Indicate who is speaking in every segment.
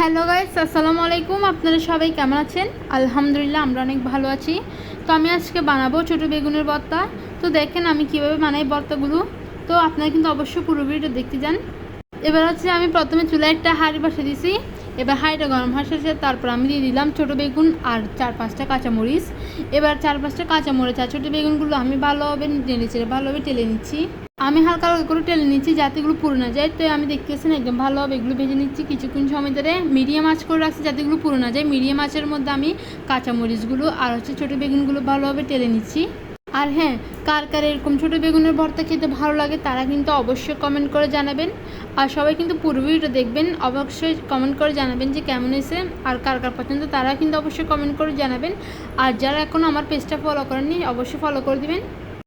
Speaker 1: Hello guys, আসসালামু আলাইকুম। আপনারা সবাই কেমন আছেন? আলহামদুলিল্লাহ আমরা অনেক ভালো আছি। তো আমি আজকে বানাবো ছোটো বেগুনের ভর্তা। তো দেখেন আমি কিভাবে বানাই ভর্তাগুলো। তো আপনারা কিন্তু অবশ্যই পুরো ভিডিওটা দেখতে যান। এবার হচ্ছে আমি প্রথমে চুলায় একটা হাঁড়ি বসিয়ে দিয়েছি। এবার হাঁড়িটা গরম হওয়ার শেষে তারপর আমি দিয়ে দিলাম ছোটো বেগুন আর 4-5টা কাঁচামরিচ। এবার 4-5টা কাঁচামরিচ আর ছোটো বেগুনগুলো আমি ভালোভাবে টেলে নিচ্ছি। আমি হালকা হালকা করে টেলে নিচ্ছি যাতে এগুলো পুড়ে না যায়। তো আমি দেখতেছেন একদম ভালোভাবে এগুলো ভেজে নিচ্ছি কিছুক্ষণ সময় ধরে। মিডিয়াম আঁচ করে রাখছি যাতে এগুলো পুড়ে না যায়। মিডিয়াম আঁচের মধ্যে আমি কাঁচামরিচগুলো আর ছোটো বেগুনগুলো ভালোভাবে টেলে নিচ্ছি। আর হ্যাঁ, কার কার এরকম ছোটো বেগুনের ভর্তা খেতে ভালো লাগে তারা কিন্তু অবশ্যই কমেন্ট করে জানাবেন। আর সবাই কিন্তু পুরো ভিডিওটা দেখবেন, অবশ্যই কমেন্ট করে জানাবেন যে কেমন হয়েছে। আর কার কার পছন্দ তারা কিন্তু অবশ্যই কমেন্ট করে জানাবেন। আর যারা এখনও আমার পেজটা ফলো করেননি অবশ্যই ফলো করে দিবেন।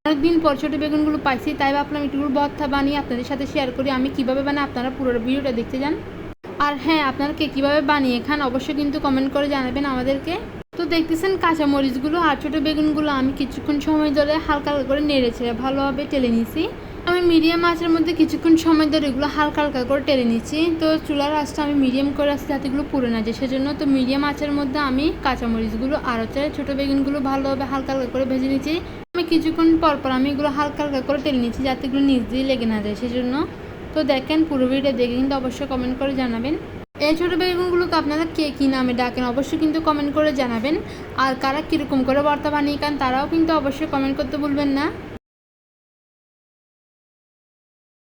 Speaker 1: অনেকদিন পর ছোটো বেগুনগুলো পাইছি, তাই ভাবলাম একটু ভর্তা বানিয়ে আপনাদের সাথে শেয়ার করি আমি কীভাবে বানাই। আপনারা পুরো ভিডিওটা দেখতে যান। আর হ্যাঁ, আপনারা কে কীভাবে বানিয়ে খান অবশ্যই কিন্তু কমেন্ট করে জানাবেন আমাদেরকে। তো দেখতেছেন কাঁচামরিচগুলো আর ছোটো বেগুনগুলো আমি কিছুক্ষণ সময় ধরে হালকা হালকা করে নেড়ে ছেড়ে ভালোভাবে টেলে নিয়েছি। আমি মিডিয়াম আঁচের মধ্যে কিছুক্ষণ সময় ধরে এগুলো হালকা হালকা করে টেলে নিচ্ছি। তো চুলার আঁচটা আমি মিডিয়াম করে আসছি যাতে এগুলো পুড়ে না যায় সেজন্য। তো মিডিয়াম আঁচের মধ্যে আমি কাঁচামরিচগুলো আর ছোটো বেগুনগুলো ভালোভাবে হালকা হালকা করে ভেজে নিচ্ছি। আমি কিছুক্ষণ পর পর আমি এগুলো হালকা হালকা করে টেলে নিচ্ছি যাতে এগুলো নিচ দিয়ে লেগে না যায় সেজন্য। তো দেখেন পুরো ভিডিও দেখে কিন্তু অবশ্যই কমেন্ট করে জানাবেন। এই ছোটো বেগুনগুলোকে আপনারা কে কী নামে ডাকেন অবশ্যই কিন্তু কমেন্ট করে জানাবেন। আর কারা কীরকম করে ভর্তা বানিয়ে খান তারাও কিন্তু অবশ্যই কমেন্ট করতে ভুলবেন না।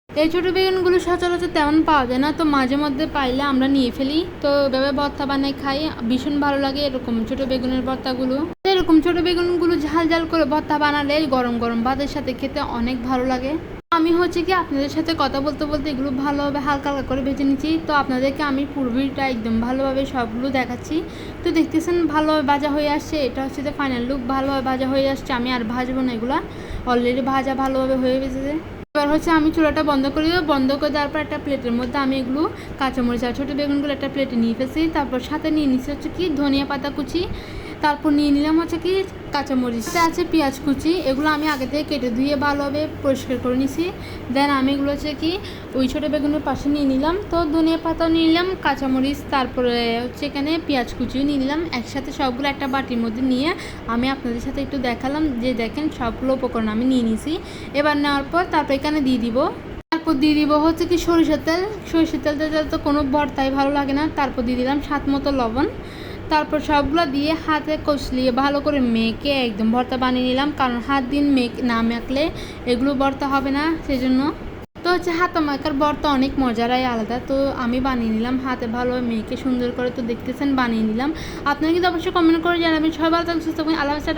Speaker 1: এই ছোটো বেগুনগুলো সচরাচর তেমন পাওয়া যায় না, তো মাঝে মধ্যে পাইলে আমরা নিয়ে ফেলি। তো এভাবে ভর্তা বানিয়ে খাই, ভীষণ ভালো লাগে এরকম ছোটো বেগুনের ভর্তাগুলো। এরকম ছোটো বেগুনগুলো ঝাল ঝাল করে ভর্তা বানালে গরম গরম ভাতের সাথে খেতে অনেক ভালো লাগে। আমি হচ্ছে কি আপনাদের সাথে কথা বলতে বলতে এগুলো ভালোভাবে হালকা হালকা করে ভেজে নিচ্ছি। তো আপনাদেরকে আমি পুরোটা একদম ভালোভাবে সবগুলো দেখাচ্ছি। তো দেখতেছেন ভালোভাবে ভাজা হয়ে আসছে, এটা হচ্ছে যে ফাইনাল লুক। ভালোভাবে ভাজা হয়ে আসছে, আমি আর ভাজবো না, এগুলো অলরেডি ভাজা ভালোভাবে হয়ে গেছে। এবার হচ্ছে আমি চুলাটা বন্ধ করে দেবো। বন্ধ করে দেওয়ার পর একটা প্লেটের মধ্যে আমি এগুলো কাঁচামরিচ আর ছোটো বেগুনগুলো একটা প্লেটে নিয়ে ফেলছি। তারপর সাথে নিয়ে নিচ্ছি হচ্ছে কি ধনিয়া পাতা কুচি। তারপর নিয়ে নিলাম হচ্ছে কি কাঁচামরিচ আছে, পেঁয়াজ কুচি। এগুলো আমি আগে থেকে কেটে ধুয়ে ভালোভাবে পরিষ্কার করে নিছি। দেন আমি এগুলো হচ্ছে কি ওই ছোটো বেগুনের পাশে নিয়ে নিলাম। তো ধনিয়া পাতাও নিয়ে নিলাম, কাঁচামরিচ, তারপরে হচ্ছে এখানে পেঁয়াজ কুচিও নিয়ে নিলাম। একসাথে সবগুলো একটা বাটির মধ্যে নিয়ে আমি আপনাদের সাথে একটু দেখালাম যে দেখেন সবগুলো উপকরণ আমি নিয়ে নিছি। এবার নেওয়ার পর তারপর এখানে দিয়ে দিব। তারপর দিয়ে দিব হচ্ছে কি সরিষার তেল। সরিষার তেলটা তো কোনো ভর্তাই ভালো লাগে না। তারপর দিয়ে দিলাম স্বাদ মতো লবণ। তারপর সবগুলো দিয়ে হাতে কষলিয়ে ভালো করে মেখে একদম ভর্তা বানিয়ে নিলাম, কারণ হাত দিন না মাখলে এগুলো ভর্তা হবে না সেজন্য। তো হচ্ছে হাতে মাখার ভর্তা অনেক মজারাই আলাদা। তো আমি বানিয়ে নিলাম হাতে ভালোভাবে মেখে সুন্দর করে। তো দেখতেছেন বানিয়ে নিলাম। আপনারা কিন্তু অবশ্যই কমেন্ট করে জানাবেন। সবাই ভালো থাকবেন, সুস্থ থাকবেন। আল্লাহ হাফেজ।